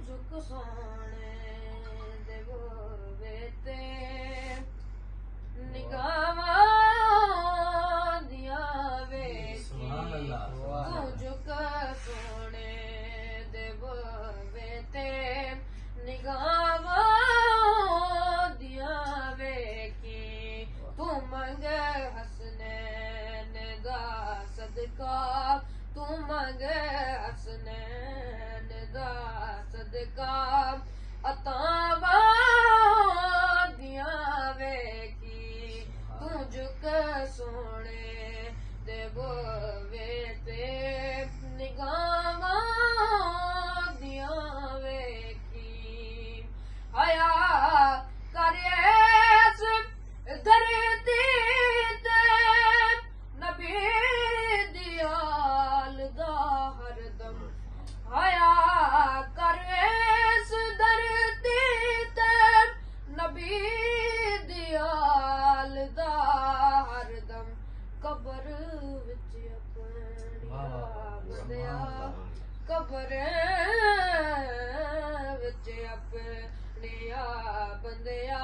झुक सोने दे बेते निगावा दिया वेखी तू झुक सोने दे बेते निगावा दिया वेखी तू मंग हसनैन दा सदका तू मंग हसनैन दा सदका अतावा दिया वेखी तू झुक सोने दे बेते निगावा दिया वेखी हया करेस धरती ते नबी दियाल दा हरदम हया करेस धरती ते नबी दियाल दा हरदम कबर विच अपनिया बंदिया कबर विच अपनिया बंदिया